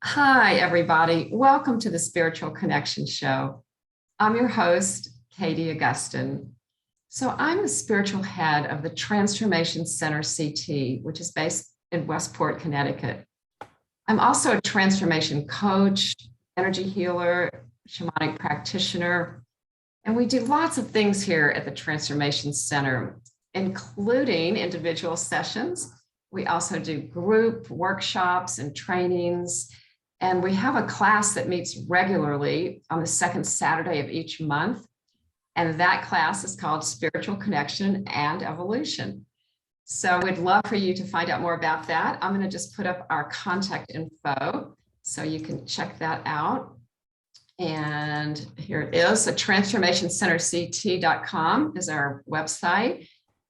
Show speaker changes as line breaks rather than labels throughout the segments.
Hi, everybody. Welcome to the Spiritual Connection Show. I'm your host, Katie-Augustyn. So, I'm the spiritual head of the Transformation Center CT, which is based in Westport, Connecticut. I'm also a transformation coach, energy healer, shamanic practitioner, and we do lots of things here at the Transformation Center, including individual sessions. We also do group workshops and trainings. And we have a class that meets regularly on the second Saturday of each month. And that class is called Spiritual Connection and Evolution. So we'd love for you to find out more about that. I'm going to just put up our contact info so you can check that out. And here it is. So transformationcenterct.com is our website.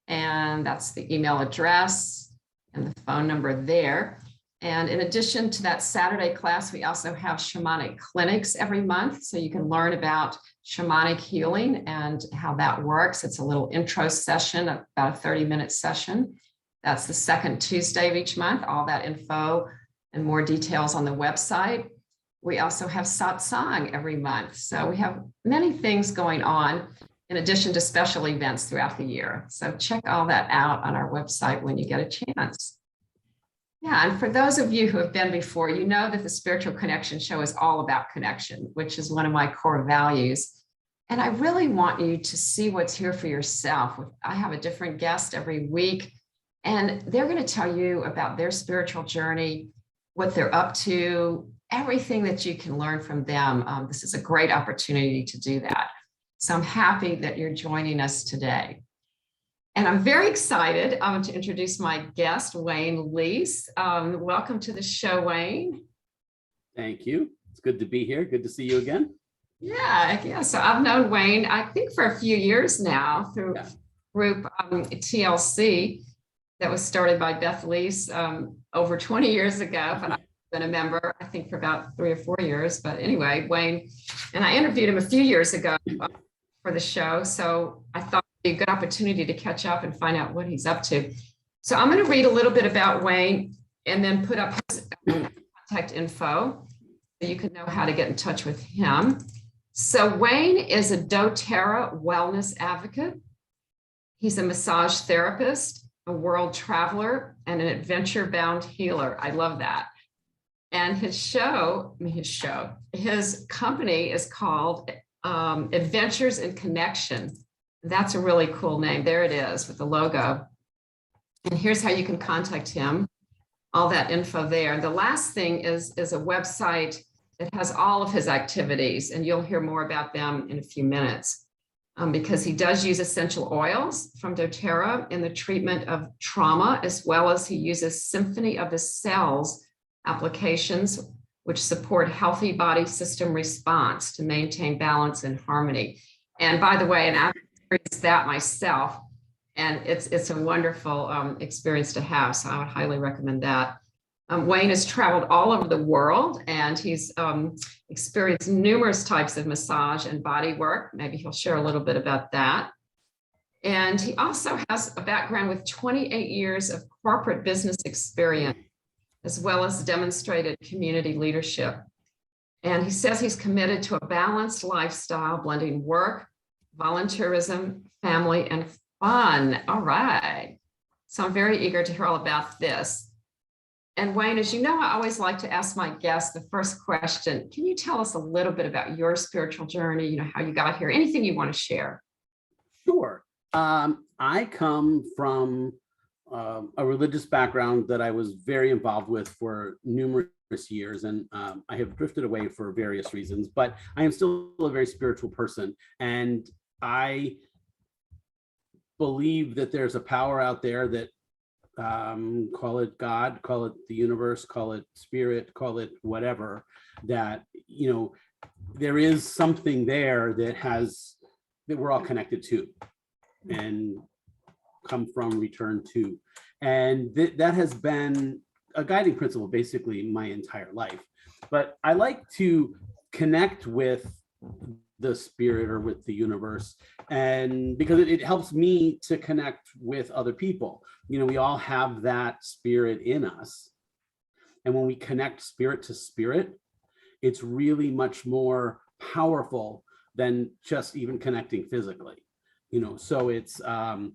And that's the email address and the phone number there. And in addition to that Saturday class, we also have shamanic clinics every month. So you can learn about shamanic healing and how that works. It's a little intro session, about a 30-minute session. That's the second Tuesday of each month. All that info and more details on the website. We also have satsang every month. So we have many things going on in addition to special events throughout the year. So check all that out on our website when you get a chance. Yeah, and for those of you who have been before, you know that the Spiritual Connection Show is all about connection, which is one of my core values. And I really want you to see what's here for yourself. I have a different guest every week, and they're going to tell you about their spiritual journey, what they're up to, everything that you can learn from them. This is a great opportunity to do that. So I'm happy that you're joining us today. And I'm very excited to introduce my guest, Wayne Leiss. Welcome to the show, Wayne.
Thank you. It's good to be here. Good to see you again.
Yeah. So I've known Wayne, I think, for a few years now through group TLC that was started by Beth Leiss over 20 years ago. But I've been a member, I think, for about 3 or 4 years. But anyway, Wayne, and I interviewed him a few years ago for the show. So I thought a good opportunity to catch up and find out what he's up to. So I'm going to read a little bit about Wayne and then put up his contact info so you can know how to get in touch with him. So Wayne is a doTERRA wellness advocate. He's a massage therapist, a world traveler, and an adventure-bound healer. I love that. And his company is called Adventures in Connection. That's a really cool name. There it is with the logo. And here's how you can contact him. All that info there. The last thing is a website that has all of his activities, and you'll hear more about them in a few minutes because he does use essential oils from doTERRA in the treatment of trauma, as well as he uses Symphony of the Cells applications, which support healthy body system response to maintain balance and harmony. And by the way, I've experienced that myself, and it's a wonderful experience to have. So I would highly recommend that. Wayne has traveled all over the world, and he's experienced numerous types of massage and body work. Maybe he'll share a little bit about that. And he also has a background with 28 years of corporate business experience, as well as demonstrated community leadership. And he says he's committed to a balanced lifestyle, blending work, volunteerism, family, and fun. All right. So I'm very eager to hear all about this. And Wayne, as you know, I always like to ask my guests the first question. Can you tell us a little bit about your spiritual journey, how you got here, anything you want to share?
Sure. I come from a religious background that I was very involved with for numerous years, and I have drifted away for various reasons, but I am still a very spiritual person. And I believe that there's a power out there that call it God, call it the universe, call it spirit, call it whatever, that, there is something there that we're all connected to and come from, return to. And that has been a guiding principle basically my entire life. But I like to connect with the spirit or with the universe, and because it helps me to connect with other people. We all have that spirit in us, And when we connect spirit to spirit, it's really much more powerful than just even connecting physically, so it's, and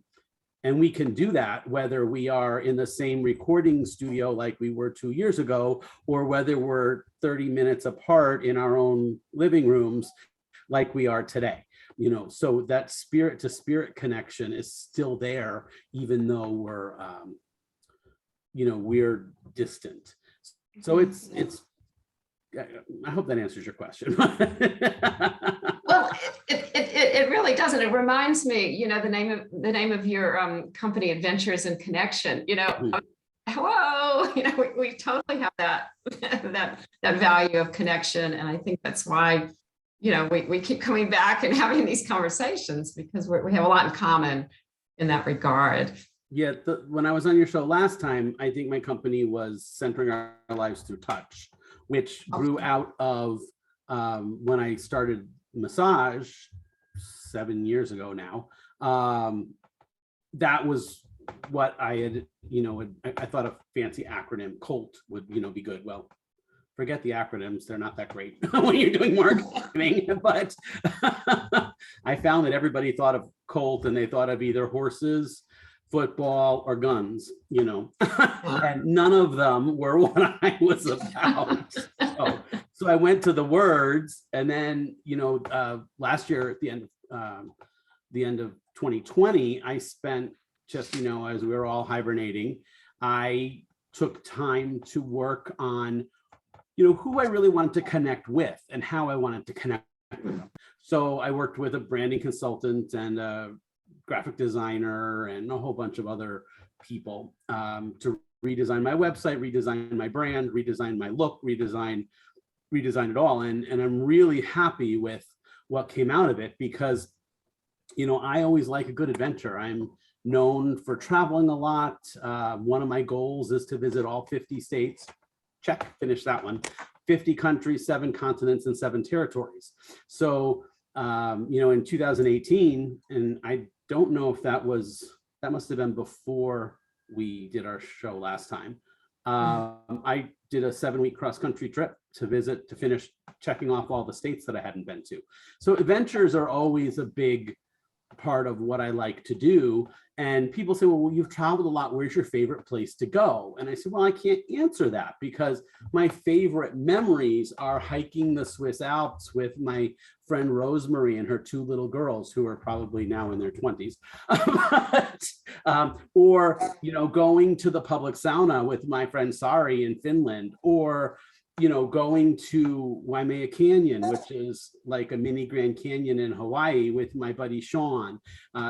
we can do that whether we are in the same recording studio like we were 2 years ago, or whether we're 30 minutes apart in our own living rooms like we are today. So that spirit to spirit connection is still there, even though we're distant. So it's I hope that answers your question.
Well, it really doesn't. It reminds me, the name of your company, Adventures in Connection. Hello, we totally have that that value of connection, and I think that's why we keep coming back and having these conversations, because we have a lot in common in that regard.
Yeah, when I was on your show last time, I think my company was centering our lives through touch, which grew out of when I started massage 7 years ago now. That was what I had, I thought a fancy acronym, COLT, would, be good. Well, forget the acronyms. They're not that great when you're doing marketing, but I found that everybody thought of COLT and they thought of either horses, football, or guns, and none of them were what I was about. So I went to the words, and then, last year at the end of 2020, I spent just, as we were all hibernating, I took time to work on, who I really wanted to connect with and how I wanted to connect with them. So I worked with a branding consultant and a graphic designer and a whole bunch of other people to redesign my website, redesign my brand, redesign my look, redesign it all. And I'm really happy with what came out of it, because, I always like a good adventure. I'm known for traveling a lot. One of my goals is to visit all 50 states. Check, finish that one. 50 countries, 7 continents, and 7 territories. So, in 2018, and I don't know if that must have been before we did our show last time. I did a 7-week cross-country trip to finish checking off all the states that I hadn't been to. So adventures are always a big part of what I like to do. And people say, well, you've traveled a lot. Where's your favorite place to go? And I said, well, I can't answer that, because my favorite memories are hiking the Swiss Alps with my friend Rosemary and her 2 little girls, who are probably now in their 20s. Or, going to the public sauna with my friend Sari in Finland, or, going to Waimea Canyon, which is like a mini Grand Canyon in Hawaii, with my buddy Sean.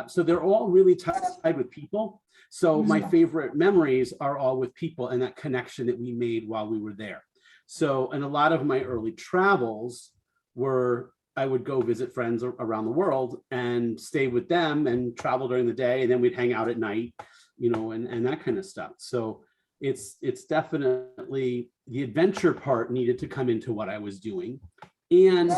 So they're all really tied with people. So my favorite memories are all with people and that connection that we made while we were there. So, and a lot of my early travels were, I would go visit friends around the world and stay with them and travel during the day, and then we'd hang out at night, and that kind of stuff. So it's definitely, the adventure part needed to come into what I was doing, and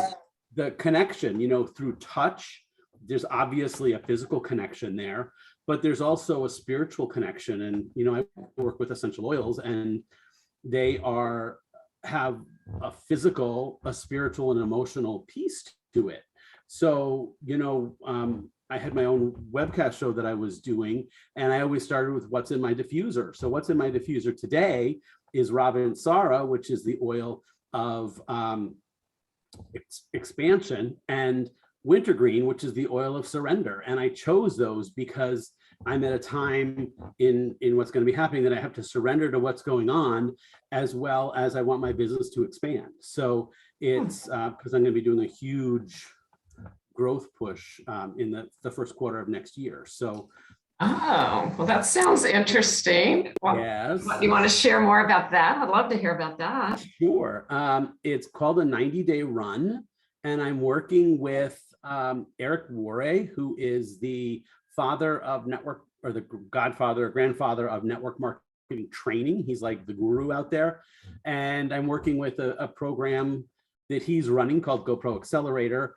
the connection, through touch. There's obviously a physical connection there, but there's also a spiritual connection. And, I work with essential oils, and they have a physical, a spiritual, and emotional piece to it. So, I had my own webcast show that I was doing, and I always started with what's in my diffuser. So what's in my diffuser today is Ravinsara, which is the oil of expansion, and wintergreen, which is the oil of surrender. And I chose those because I'm at a time in what's going to be happening that I have to surrender to what's going on, as well as I want my business to expand. So it's because I'm going to be doing a huge growth push in the first quarter of next year. So
well, that sounds interesting. Well,
yes.
You want to share more about that? I'd love to hear about that.
Sure. It's called a 90-day run, and I'm working with Eric Warre, who is the father of network, or the godfather or grandfather of network marketing training. He's like the guru out there. And I'm working with a program that he's running called GoPro Accelerator.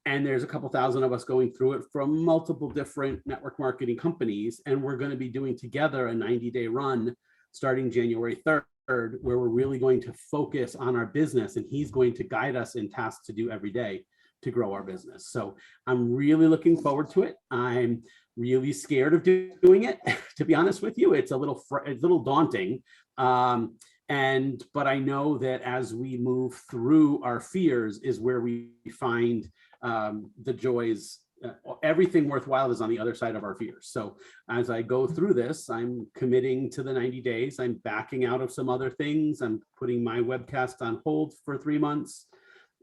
And there's a couple thousand of us going through it from multiple different network marketing companies. And we're going to be doing together a 90-day run starting January 3rd. where we're really going to focus on our business, and he's going to guide us in tasks to do every day to grow our business. So I'm really looking forward to it. I'm really scared of doing it, to be honest with you. It's a little daunting. But I know that as we move through our fears is where we find the joys. Everything worthwhile is on the other side of our fears. So as I go through this, I'm committing to the 90 days. I'm backing out of some other things. I'm putting my webcast on hold for 3 months.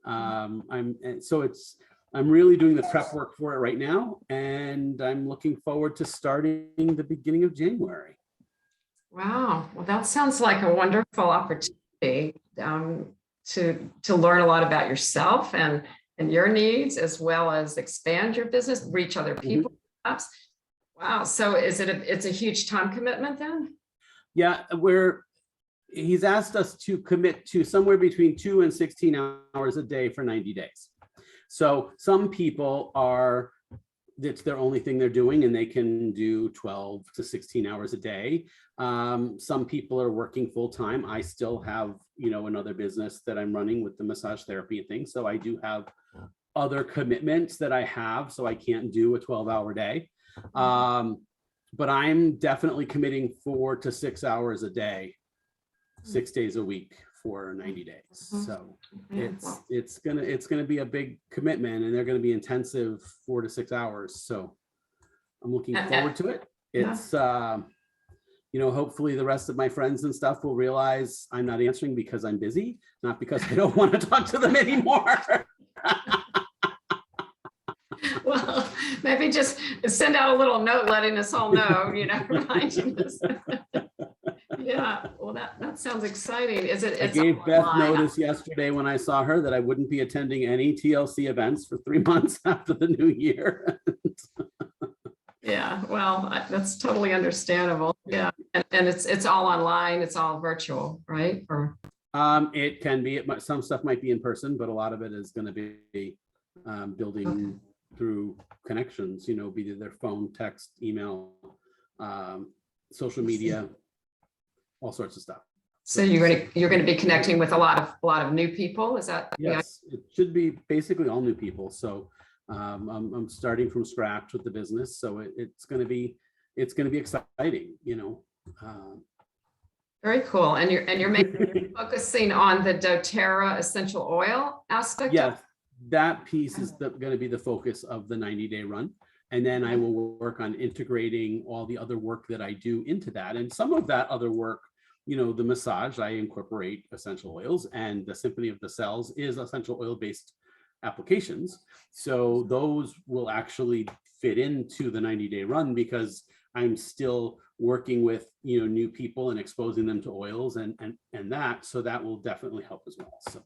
I'm really doing the prep work for it right now, and I'm looking forward to starting the beginning of January.
Wow. Well, that sounds like a wonderful opportunity to learn a lot about yourself and your needs, as well as expand your business, reach other people. Perhaps. Wow. So it's a huge time commitment then?
Yeah, he's asked us to commit to somewhere between 2 and 16 hours a day for 90 days. So some people it's their only thing they're doing, and they can do 12 to 16 hours a day. Some people are working full time. I still have, another business that I'm running with the massage therapy and things. So I do have other commitments that I have, so I can't do a 12-hour day. But I'm definitely committing 4 to 6 hours a day, 6 days a week for 90 days. So it's gonna be a big commitment, and they're gonna be intensive 4 to 6 hours. So I'm looking forward to it. It's hopefully the rest of my friends and stuff will realize I'm not answering because I'm busy, not because I don't want to talk to them anymore.
Well, maybe just send out a little note letting us all know, reminding us. Yeah, well, that sounds exciting. I
gave Beth notice yesterday when I saw her that I wouldn't be attending any TLC events for 3 months after the new year.
Yeah, well, that's totally understandable. Yeah, and it's all online. It's all virtual, right? Or
it can be. Some stuff might be in person, but a lot of it is going to be building through connections. Be their phone, text, email, social media, all sorts of stuff.
So you're going to be connecting with a lot of new people. Is that?
Yes, it should be basically all new people. So I'm starting from scratch with the business, so it's going to be exciting.
Very cool. And you're focusing on the doTERRA essential oil aspect.
Yes, that piece is going to be the focus of the 90-day run. And then I will work on integrating all the other work that I do into that. And some of that other work, the massage, I incorporate essential oils, and the Symphony of the Cells is essential oil based applications. So those will actually fit into the 90-day run, because I'm still working with new people and exposing them to oils and that. So that will definitely help as well. So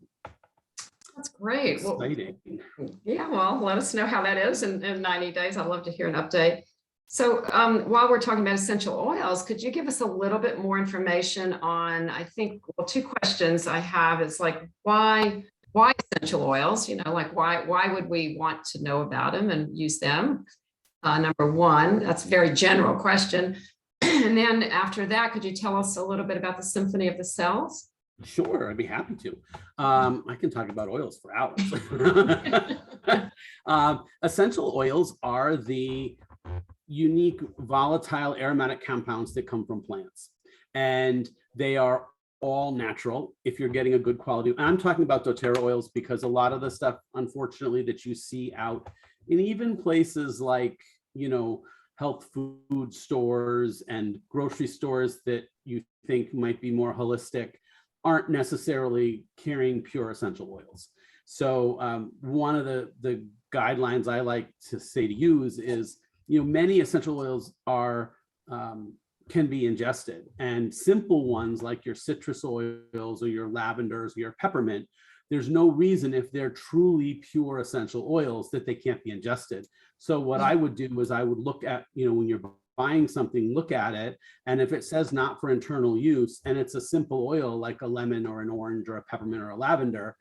that's great.
Exciting.
Well, let us know how that is in 90 days. I'd love to hear an update. So while we're talking about essential oils, could you give us a little bit more information on, I think, 2 questions I have is like, why essential oils? Why would we want to know about them and use them? Number 1, that's a very general question. And then after that, could you tell us a little bit about the Symphony of the Cells?
Sure, I'd be happy to. I can talk about oils for hours. Essential oils are the unique volatile aromatic compounds that come from plants, and they are all natural if you're getting a good quality. I'm talking about doTERRA oils because a lot of the stuff, unfortunately, that you see out in even places like health food stores and grocery stores that you think might be more holistic aren't necessarily carrying pure essential oils. So one of the guidelines I like to say to use is, many essential oils can be ingested, and simple ones like your citrus oils or your lavenders or your peppermint, there's no reason, if they're truly pure essential oils, that they can't be ingested. So what I would do is I would look at, when you're buying something, look at it, and if it says not for internal use and it's a simple oil like a lemon or an orange or a peppermint or a lavender,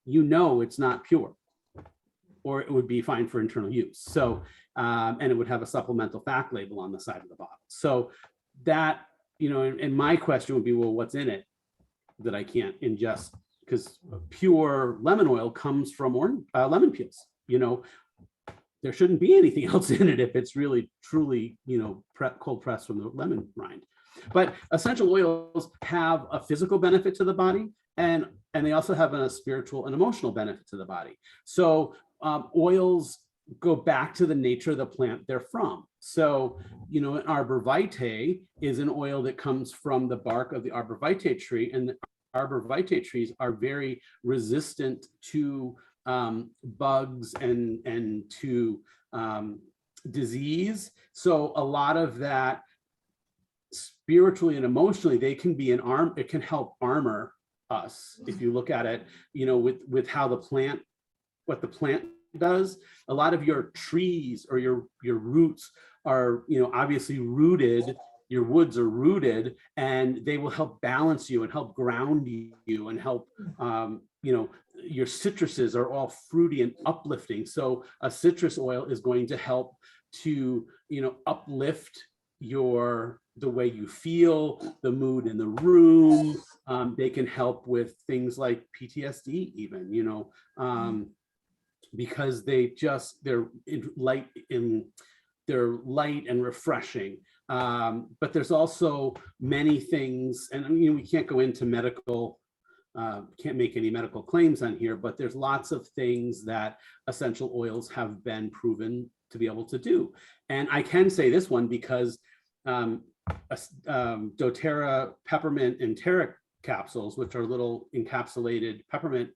it's not pure, or it would be fine for internal use. So and it would have a supplemental fact label on the side of the bottle. So that, and my question would be, well, what's in it? that I can't ingest, because pure lemon oil comes from lemon peels. There shouldn't be anything else in it if it's really truly, cold pressed from the lemon rind. But essential oils have a physical benefit to the body, and they also have a spiritual and emotional benefit to the body. So oils go back to the nature of the plant they're from. So, an arbor vitae is an oil that comes from the bark of the arbor vitae tree, and the arbor vitae trees are very resistant to bugs and to disease. So a lot of that, spiritually and emotionally, they can be it can help armor us. If you look at it, with how what the plant does. A lot of your trees or your roots are, obviously rooted. Your woods are rooted, and they will help balance you and help ground you and help, your citruses are all fruity and uplifting. So a citrus oil is going to help to, uplift the way you feel, the mood in the room. They can help with things like PTSD even, because they're light and refreshing. But there's also many things, and we can't go into medical, can't make any medical claims on here, but there's lots of things that essential oils have been proven to be able to do. And I can say this one because doTERRA peppermint and terra capsules, which are little encapsulated peppermint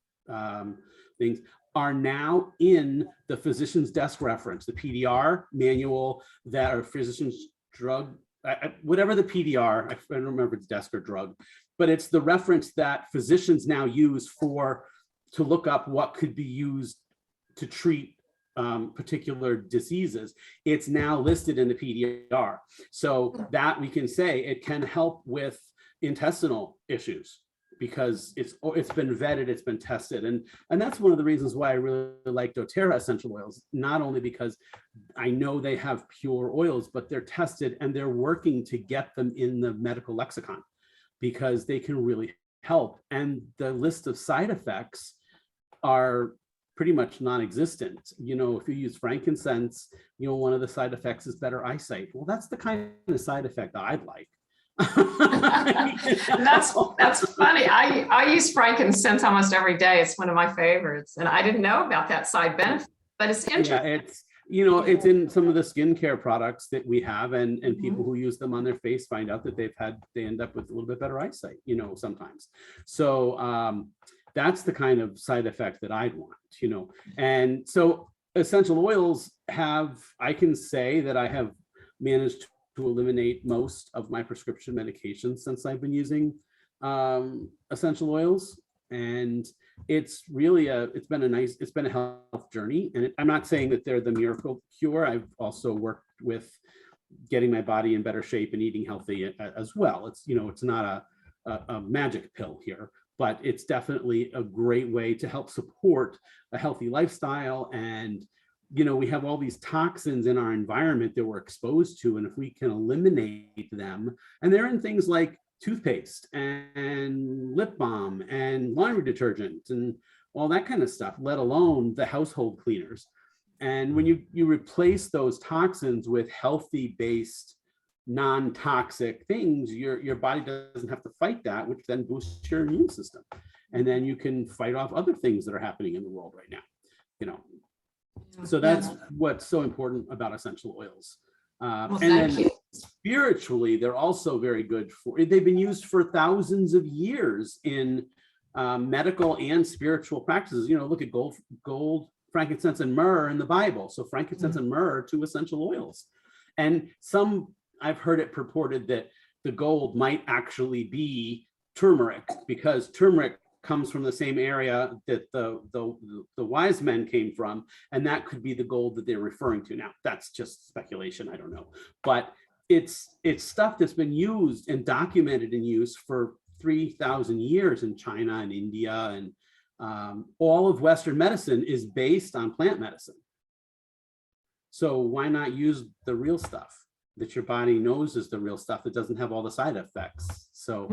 things, are now in the physician's desk reference, the PDR manual that are physician's drug, whatever the PDR, I don't remember if it's desk or drug, but it's the reference that physicians now use to look up what could be used to treat particular diseases. It's now listed in the PDR. So that we can say it can help with intestinal issues, because it's been vetted, it's been tested. And that's one of the reasons why I really like doTERRA essential oils, not only because I know they have pure oils, but they're tested and they're working to get them in the medical lexicon, because they can really help. And the list of side effects are pretty much non-existent. If you use frankincense, one of the side effects is better eyesight. Well, that's the kind of side effect I'd like.
That's funny. I use frankincense almost every day. It's one of my favorites, and I didn't know about that side benefit, but it's interesting.
Yeah, it's in some of the skincare products that we have, and people who use them on their face find out that they end up with a little bit better eyesight, sometimes. So that's the kind of side effect that I'd want, and so essential oils I can say that I have managed to eliminate most of my prescription medications since I've been using essential oils. And it's really it's been a health journey. And I'm not saying that they're the miracle cure. I've also worked with getting my body in better shape and eating healthy as well. It's not a magic pill here, but it's definitely a great way to help support a healthy lifestyle. And we have all these toxins in our environment that we're exposed to, and if we can eliminate them, and they're in things like toothpaste and lip balm and laundry detergent and all that kind of stuff, let alone the household cleaners. And when you replace those toxins with healthy based, non-toxic things, your body doesn't have to fight that, which then boosts your immune system. And then you can fight off other things that are happening in the world right now, So that's what's so important about essential oils. And then spiritually, they're also very good they've been used for thousands of years in medical and spiritual practices. Look at gold, frankincense, and myrrh in the Bible. So frankincense and myrrh are two essential oils. And I've heard it purported that the gold might actually be turmeric, because turmeric comes from the same area that the wise men came from, and that could be the gold that they're referring to. Now, that's just speculation, I don't know, but it's stuff that's been used and documented in use for 3,000 years in China and India, and all of Western medicine is based on plant medicine. So why not use the real stuff? that your body knows is the real stuff that doesn't have all the side effects. So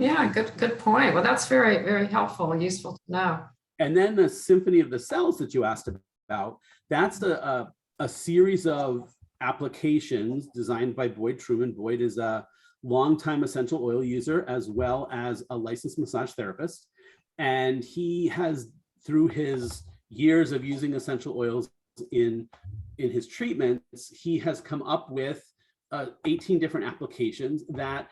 yeah, good point. Well, that's very, very helpful and useful to know.
and then the Symphony of the Cells that you asked about, that's a series of applications designed by Boyd Truman. Boyd is a longtime essential oil user as well as a licensed massage therapist. And he has, through his years of using essential oils in his treatments, he has come up with 18 different applications that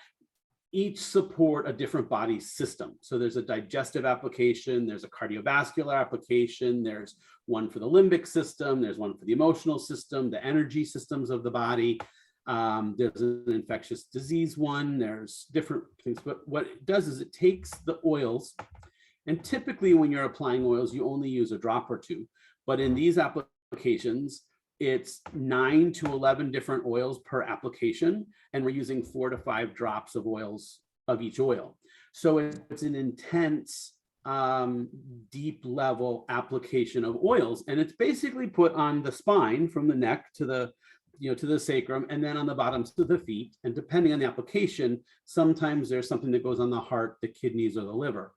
each support a different body system. So there's a digestive application, there's a cardiovascular application, there's one for the limbic system, there's one for the emotional system, the energy systems of the body. There's an infectious disease one, there's different things. But what it does is it takes the oils, and typically when you're applying oils, you only use a drop or two. But in these applications, it's 9 to 11 different oils per application, and we're using 4 to 5 drops of oils of each oil. So it's an intense, deep level application of oils, and it's basically put on the spine from the neck to the, to the sacrum, and then on the bottoms to the feet. And depending on the application, sometimes there's something that goes on the heart, the kidneys, or the liver.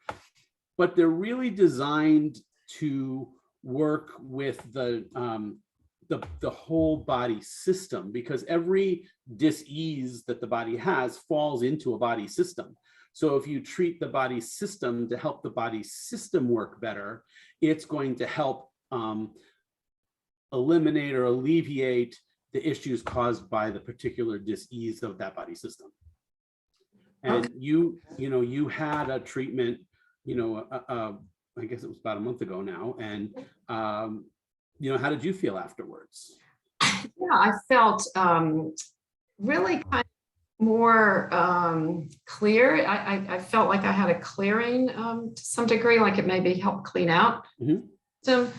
But they're really designed to work with the whole body system, because every dis-ease that the body has falls into a body system. So if you treat the body system to help the body system work better, it's going to help eliminate or alleviate the issues caused by the particular dis-ease of that body system. And you had a treatment, I guess it was about a month ago now, and how did you feel afterwards?
Yeah, I felt really kind of more clear. I felt like I had a clearing to some degree, like it maybe helped clean out. So,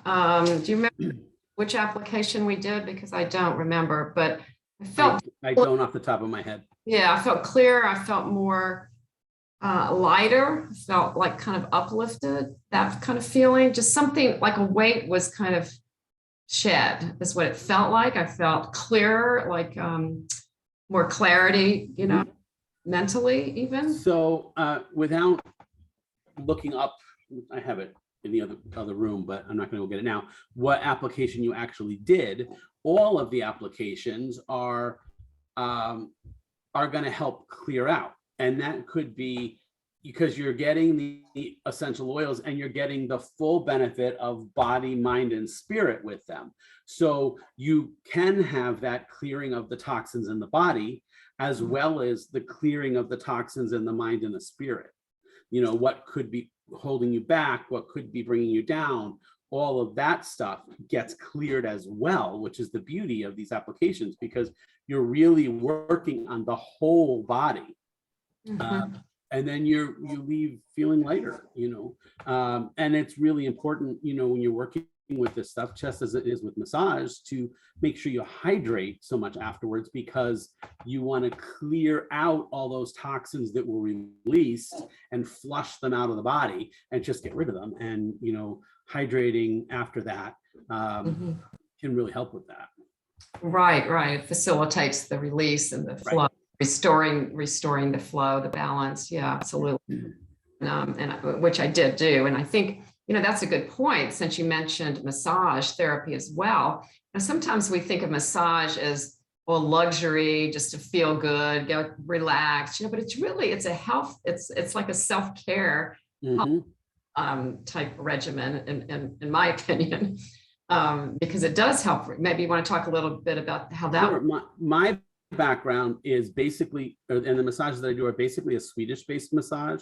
do you remember which application we did? Because I don't remember, but I felt
I don't off the top of my head.
Yeah, I felt clear. I felt more lighter. I felt like kind of uplifted, that kind of feeling. Just something like a weight was kind of shed, is what it felt like. I felt clearer, like more clarity, mentally even.
So without looking up, I have it in the other room, but I'm not going to go get it now, what application you actually did. All of the applications are going to help clear out. And that could be because you're getting the essential oils and you're getting the full benefit of body, mind, and spirit with them. So you can have that clearing of the toxins in the body, as well as the clearing of the toxins in the mind and the spirit. What could be holding you back, what could be bringing you down, all of that stuff gets cleared as well, which is the beauty of these applications, because you're really working on the whole body. And then you leave feeling lighter, and it's really important, when you're working with this stuff, just as it is with massage, to make sure you hydrate so much afterwards, because you want to clear out all those toxins that were released and flush them out of the body and just get rid of them. And, hydrating after that can really help with that.
Right. It facilitates the release and the flow. Right. Restoring the flow, the balance. Yeah, absolutely. And which I did do. And I think, that's a good point, since you mentioned massage therapy as well. And sometimes we think of massage as, luxury, just to feel good, get relaxed, but it's a health, it's like a self-care type regimen, in my opinion, because it does help. Maybe you want to talk a little bit about how that.
Sure. My background is basically, and the massages that I do are basically a Swedish-based massage.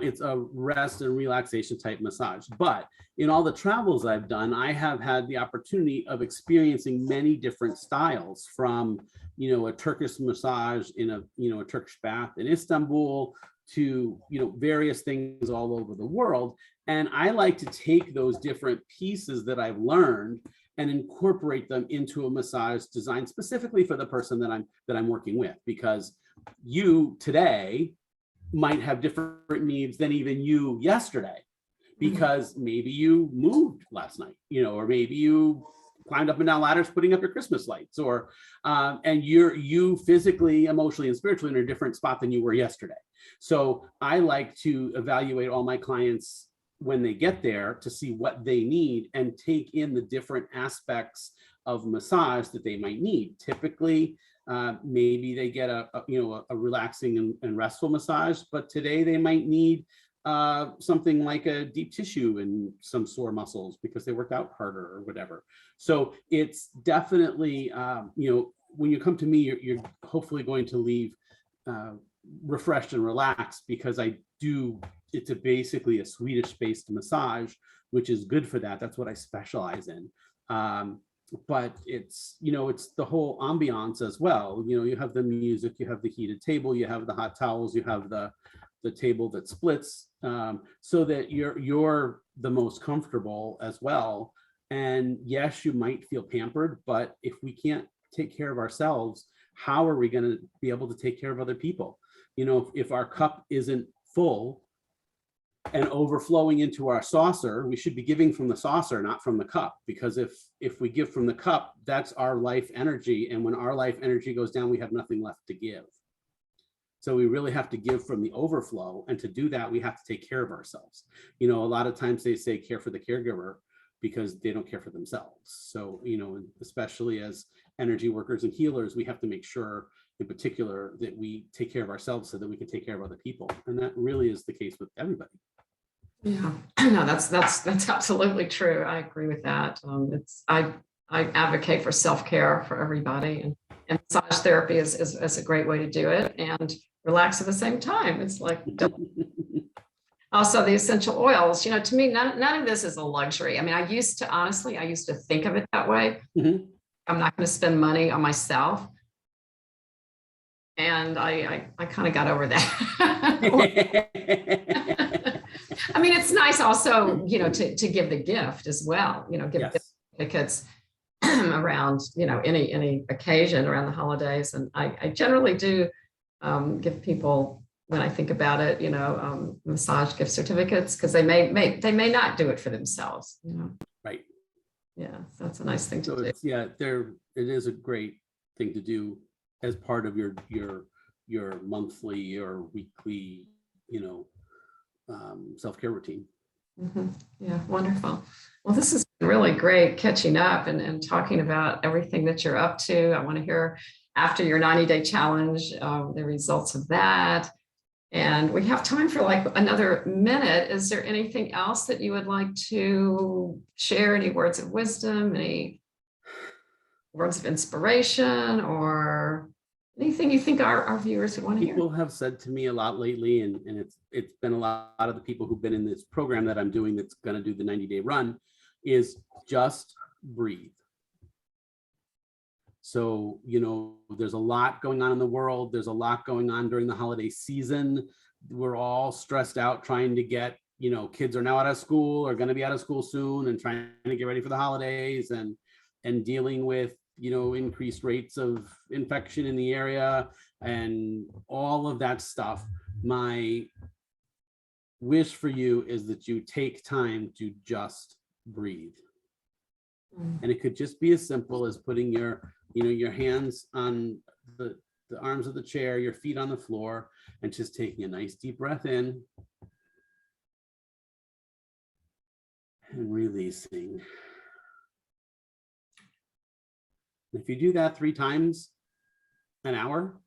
It's a rest and relaxation type massage. But in all the travels I've done, I have had the opportunity of experiencing many different styles, from, a Turkish massage in a Turkish bath in Istanbul to, various things all over the world. And I like to take those different pieces that I've learned and incorporate them into a massage designed specifically for the person that I'm working with, because you today might have different needs than even you yesterday, because maybe you moved last night, or maybe you climbed up and down ladders putting up your Christmas lights, or and you physically, emotionally, and spiritually in a different spot than you were yesterday. So I like to evaluate all my clients when they get there to see what they need and take in the different aspects of massage that they might need. Typically, maybe they get a relaxing and restful massage, but today they might need something like a deep tissue and some sore muscles because they worked out harder or whatever. So it's definitely, when you come to me, you're hopefully going to leave refreshed and relaxed, because it's basically a Swedish-based massage, which is good for that. That's what I specialize in. But it's the whole ambiance as well. You have the music, you have the heated table, you have the hot towels, you have the table that splits, so that you're the most comfortable as well. And yes, you might feel pampered, but if we can't take care of ourselves, how are we going to be able to take care of other people? If our cup isn't full and overflowing into our saucer, we should be giving from the saucer, not from the cup. Because if we give from the cup, that's our life energy. And when our life energy goes down, we have nothing left to give. So we really have to give from the overflow. And to do that, we have to take care of ourselves. A lot of times they say care for the caregiver because they don't care for themselves. So, especially as energy workers and healers, we have to make sure in particular that we take care of ourselves so that we can take care of other people. And that really is the case with everybody.
Yeah, no, that's absolutely true. I agree with that. I advocate for self-care for everybody, and massage therapy is a great way to do it and relax at the same time. It's like also the essential oils. To me, none of this is a luxury. I mean, I used to think of it that way.
Mm-hmm.
I'm not going to spend money on myself. And I kind of got over that. I mean, it's nice also, to give the gift as well, give
Yes.
tickets around, any occasion around the holidays. And I generally do give people, when I think about it, massage gift certificates, because they may not do it for themselves,
Right.
Yeah, so that's a nice thing to do.
It is a great thing to do as part of your monthly or weekly, self-care routine.
Mm-hmm. Yeah, wonderful. Well, this has been really great catching up and talking about everything that you're up to. I want to hear after your 90-day challenge, the results of that. And we have time for like another minute. Is there anything else that you would like to share? Any words of wisdom, any words of inspiration, or anything you think our viewers would want to hear?
People have said to me a lot lately, and it's been a lot of the people who've been in this program that I'm doing that's going to do the 90-day run, is just breathe. So, there's a lot going on in the world. There's a lot going on during the holiday season. We're all stressed out trying to get, kids are now out of school or going to be out of school soon, and trying to get ready for the holidays and dealing with, increased rates of infection in the area and all of that stuff. My wish for you is that you take time to just breathe. And it could just be as simple as putting your hands on the arms of the chair, your feet on the floor, and just taking a nice deep breath in and releasing. If you do that 3 times an hour,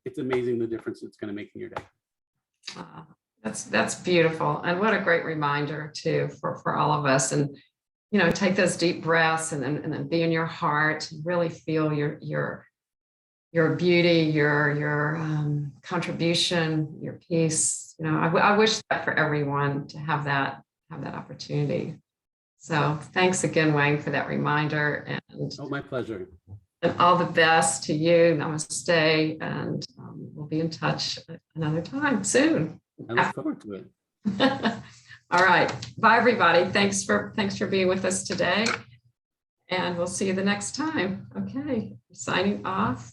it's amazing the difference it's going to make in your day.
That's beautiful. And what a great reminder too, for all of us. And, take those deep breaths and then be in your heart, really feel your beauty, your contribution, your peace. I wish that for everyone to have that opportunity. So thanks again, Wang, for that reminder. And
my pleasure.
And all the best to you. Namaste. And we'll be in touch another time soon.
I look forward to it.
All right. Bye, everybody. Thanks for being with us today. And we'll see you the next time. Okay. Signing off.